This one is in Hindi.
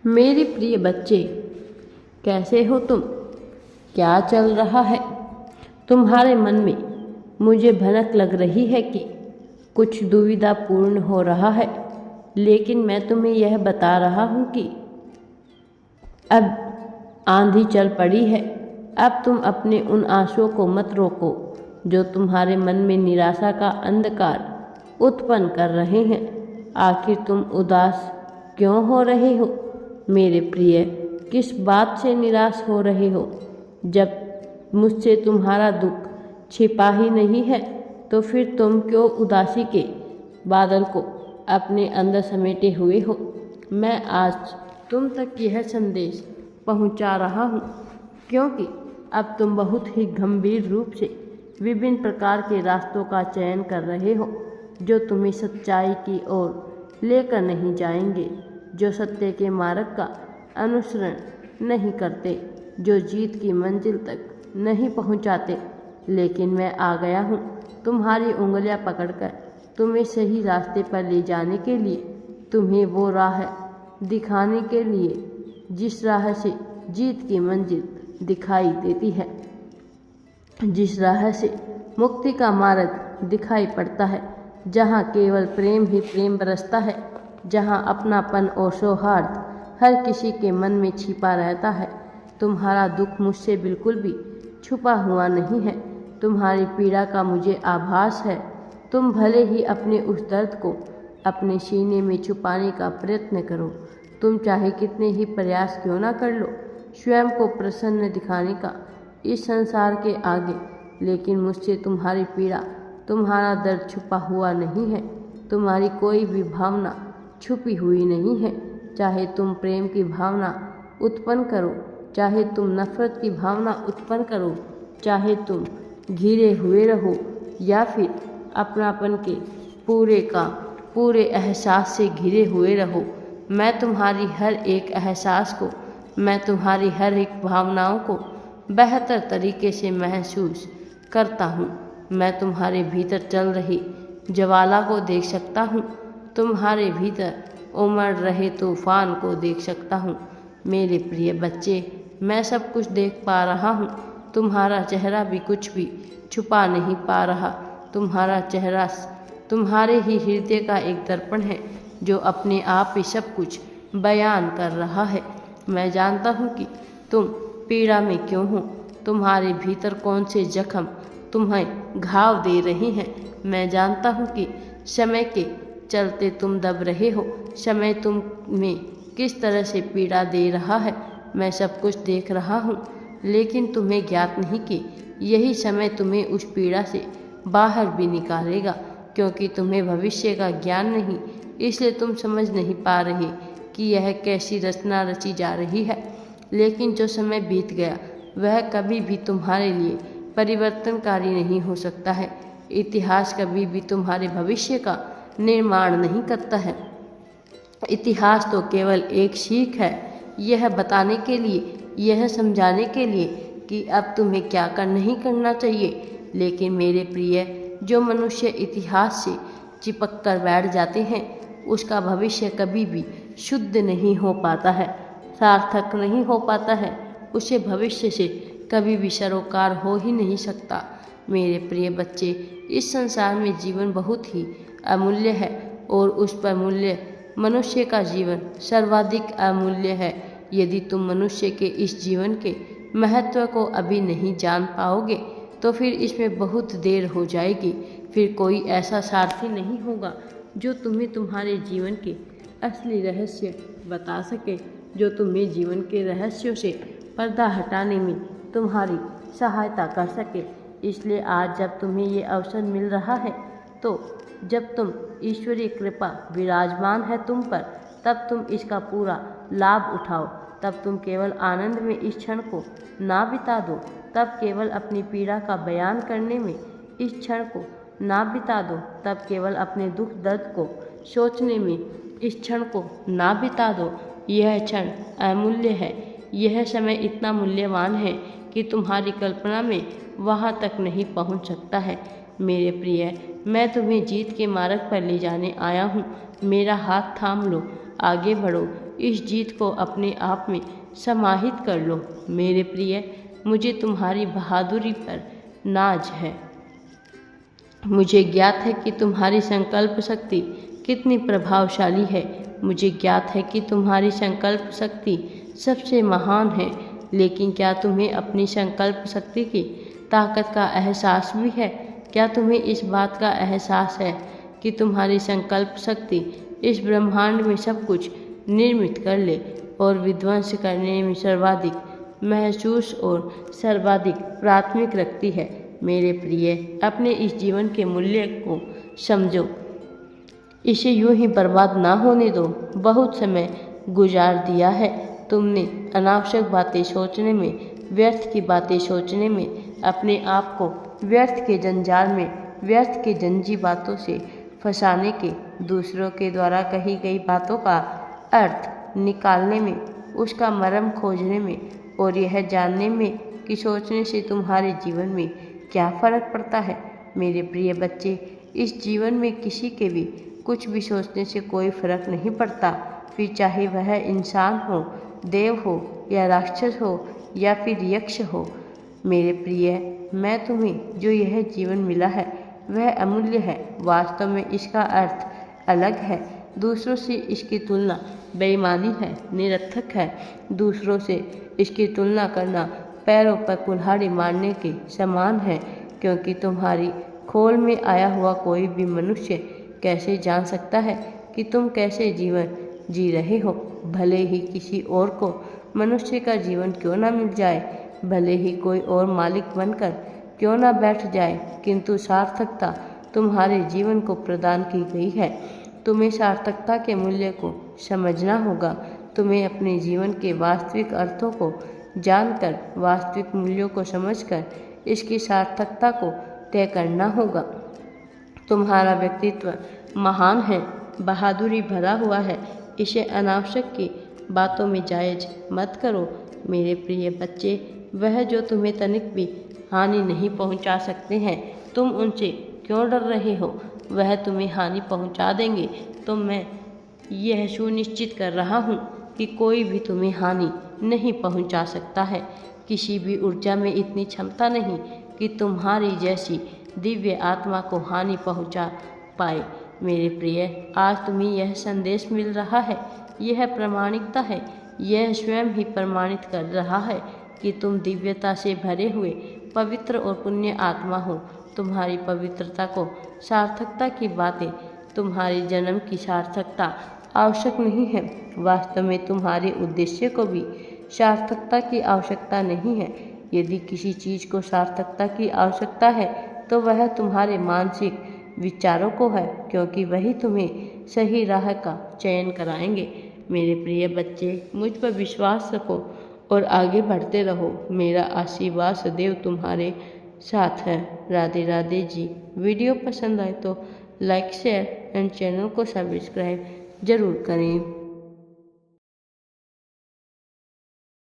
मेरे प्रिय बच्चे, कैसे हो तुम? क्या चल रहा है तुम्हारे मन में? मुझे भनक लग रही है कि कुछ दुविधा पूर्ण हो रहा है, लेकिन मैं तुम्हें यह बता रहा हूँ कि अब आंधी चल पड़ी है। अब तुम अपने उन आंसुओं को मत रोको जो तुम्हारे मन में निराशा का अंधकार उत्पन्न कर रहे हैं। आखिर तुम उदास क्यों हो रहे हो मेरे प्रिय? किस बात से निराश हो रहे हो? जब मुझसे तुम्हारा दुख छिपा ही नहीं है तो फिर तुम क्यों उदासी के बादल को अपने अंदर समेटे हुए हो? मैं आज तुम तक यह संदेश पहुंचा रहा हूं क्योंकि अब तुम बहुत ही गंभीर रूप से विभिन्न प्रकार के रास्तों का चयन कर रहे हो जो तुम्हें सच्चाई की ओर लेकर नहीं जाएंगे, जो सत्य के मार्ग का अनुसरण नहीं करते, जो जीत की मंजिल तक नहीं पहुंचाते। लेकिन मैं आ गया हूं तुम्हारी उंगलियां पकड़कर तुम्हें सही रास्ते पर ले जाने के लिए, तुम्हें वो राह दिखाने के लिए जिस राह से जीत की मंजिल दिखाई देती है, जिस राह से मुक्ति का मार्ग दिखाई पड़ता है, जहाँ केवल प्रेम ही प्रेम बरसता है, जहाँ अपनापन और सौहार्द हर किसी के मन में छिपा रहता है। तुम्हारा दुख मुझसे बिल्कुल भी छुपा हुआ नहीं है, तुम्हारी पीड़ा का मुझे आभास है। तुम भले ही अपने उस दर्द को अपने सीने में छुपाने का प्रयत्न करो, तुम चाहे कितने ही प्रयास क्यों ना कर लो स्वयं को प्रसन्न दिखाने का इस संसार के आगे, लेकिन मुझसे तुम्हारी पीड़ा, तुम्हारा दर्द छुपा हुआ नहीं है। तुम्हारी कोई भी भावना छुपी हुई नहीं है। चाहे तुम प्रेम की भावना उत्पन्न करो, चाहे तुम नफरत की भावना उत्पन्न करो, चाहे तुम घिरे हुए रहो या फिर अपनापन के पूरे एहसास से घिरे हुए रहो, मैं तुम्हारी हर एक एहसास को, मैं तुम्हारी हर एक भावनाओं को बेहतर तरीके से महसूस करता हूँ। मैं तुम्हारे भीतर चल रही ज्वाला को देख सकता हूँ, तुम्हारे भीतर उमड़ रहे तूफान को देख सकता हूँ। मेरे प्रिय बच्चे, मैं सब कुछ देख पा रहा हूँ। तुम्हारा चेहरा भी कुछ भी छुपा नहीं पा रहा। तुम्हारा चेहरा तुम्हारे ही हृदय का एक दर्पण है जो अपने आप ही सब कुछ बयान कर रहा है। मैं जानता हूँ कि तुम पीड़ा में क्यों हो, तुम्हारे भीतर कौन से जख्म तुम्हें घाव दे रहे हैं। मैं जानता हूँ कि समय के चलते तुम दब रहे हो, समय तुम्हें किस तरह से पीड़ा दे रहा है। मैं सब कुछ देख रहा हूँ, लेकिन तुम्हें ज्ञात नहीं कि यही समय तुम्हें उस पीड़ा से बाहर भी निकालेगा, क्योंकि तुम्हें भविष्य का ज्ञान नहीं, इसलिए तुम समझ नहीं पा रहे कि यह कैसी रचना रची जा रही है। लेकिन जो समय बीत गया वह कभी भी तुम्हारे लिए परिवर्तनकारी नहीं हो सकता है। इतिहास कभी भी तुम्हारे भविष्य का निर्माण नहीं करता है। इतिहास तो केवल एक सीख है, यह बताने के लिए, यह समझाने के लिए कि अब तुम्हें क्या नहीं करना चाहिए। लेकिन मेरे प्रिय, जो मनुष्य इतिहास से चिपक कर बैठ जाते हैं उसका भविष्य कभी भी शुद्ध नहीं हो पाता है, सार्थक नहीं हो पाता है, उसे भविष्य से कभी भी सरोकार हो ही नहीं सकता। मेरे प्रिय बच्चे, इस संसार में जीवन बहुत ही अमूल्य है और उस पर मूल्य मनुष्य का जीवन सर्वाधिक अमूल्य है। यदि तुम मनुष्य के इस जीवन के महत्व को अभी नहीं जान पाओगे तो फिर इसमें बहुत देर हो जाएगी। फिर कोई ऐसा सारथी नहीं होगा जो तुम्हें तुम्हारे जीवन के असली रहस्य बता सके, जो तुम्हें जीवन के रहस्यों से पर्दा हटाने में तुम्हारी सहायता कर सके। इसलिए आज जब तुम्हें ये अवसर मिल रहा है, तो जब तुम ईश्वरीय कृपा विराजमान है तुम पर, तब तुम इसका पूरा लाभ उठाओ। तब तुम केवल आनंद में इस क्षण को ना बिता दो, तब केवल अपनी पीड़ा का बयान करने में इस क्षण को ना बिता दो, तब केवल अपने दुख दर्द को सोचने में इस क्षण को ना बिता दो। यह क्षण अमूल्य है, यह समय इतना मूल्यवान है कि तुम्हारी कल्पना में वहाँ तक नहीं पहुँच सकता है। मेरे प्रिय, मैं तुम्हें जीत के मार्ग पर ले जाने आया हूँ। मेरा हाथ थाम लो, आगे बढ़ो, इस जीत को अपने आप में समाहित कर लो। मेरे प्रिय, मुझे तुम्हारी बहादुरी पर नाज है। मुझे ज्ञात है कि तुम्हारी संकल्प शक्ति कितनी प्रभावशाली है। मुझे ज्ञात है कि तुम्हारी संकल्प शक्ति सबसे महान है। लेकिन क्या तुम्हें अपनी संकल्प शक्ति की ताकत का एहसास भी है? क्या तुम्हें इस बात का एहसास है कि तुम्हारी संकल्प शक्ति इस ब्रह्मांड में सब कुछ निर्मित कर ले और विध्वंस करने में सर्वाधिक महसूस और सर्वाधिक प्राथमिक रखती है? मेरे प्रिय, अपने इस जीवन के मूल्य को समझो। इसे यूं ही बर्बाद ना होने दो। बहुत समय गुजार दिया है तुमने अनावश्यक बातें सोचने में, व्यर्थ की बातें सोचने में, अपने आप को व्यर्थ के जंजाल में, व्यर्थ के जंजी बातों से फंसाने के, दूसरों के द्वारा कही गई बातों का अर्थ निकालने में, उसका मर्म खोजने में और यह जानने में कि सोचने से तुम्हारे जीवन में क्या फर्क पड़ता है। मेरे प्रिय बच्चे, इस जीवन में किसी के भी कुछ भी सोचने से कोई फर्क नहीं पड़ता, फिर चाहे वह इंसान हो, देव हो या राक्षस हो या फिर यक्ष हो। मेरे प्रिय, मैं तुम्हें जो यह जीवन मिला है वह अमूल्य है। वास्तव में इसका अर्थ अलग है। दूसरों से इसकी तुलना बेईमानी है, निरर्थक है। दूसरों से इसकी तुलना करना पैरों पर कुल्हाड़ी मारने के समान है, क्योंकि तुम्हारी खोल में आया हुआ कोई भी मनुष्य कैसे जान सकता है कि तुम कैसे जीवन जी रहे हो। भले ही किसी और को मनुष्य का जीवन क्यों ना मिल जाए, भले ही कोई और मालिक बनकर क्यों ना बैठ जाए, किंतु सार्थकता तुम्हारे जीवन को प्रदान की गई है। तुम्हें सार्थकता के मूल्य को समझना होगा। तुम्हें अपने जीवन के वास्तविक अर्थों को जानकर, वास्तविक मूल्यों को समझकर इसकी सार्थकता को तय करना होगा। तुम्हारा व्यक्तित्व महान है, बहादुरी भरा हुआ है। इसे अनावश्यक की बातों में जायज मत करो। मेरे प्रिय बच्चे, वह जो तुम्हें तनिक भी हानि नहीं पहुंचा सकते हैं, तुम उनसे क्यों डर रहे हो? वह तुम्हें हानि पहुंचा देंगे। तो मैं यह सुनिश्चित कर रहा हूँ कि कोई भी तुम्हें हानि नहीं पहुंचा सकता है। किसी भी ऊर्जा में इतनी क्षमता नहीं कि तुम्हारी जैसी दिव्य आत्मा को हानि पहुंचा पाए। मेरे प्रिय, आज तुम्हें यह संदेश मिल रहा है, यह प्रामाणिकता है, यह स्वयं ही प्रमाणित कर रहा है कि तुम दिव्यता से भरे हुए पवित्र और पुण्य आत्मा हो। तुम्हारी पवित्रता को सार्थकता की बातें, तुम्हारे जन्म की सार्थकता आवश्यक नहीं है। वास्तव में तुम्हारे उद्देश्य को भी सार्थकता की आवश्यकता नहीं है। यदि किसी चीज़ को सार्थकता की आवश्यकता है तो वह तुम्हारे मानसिक विचारों को है, क्योंकि वही तुम्हें सही राह का चयन कराएंगे। मेरे प्रिय बच्चे, मुझ पर विश्वास रखो और आगे बढ़ते रहो। मेरा आशीर्वाद सदैव तुम्हारे साथ है। राधे राधे जी। वीडियो पसंद आए तो लाइक, शेयर एंड चैनल को सब्सक्राइब जरूर करें।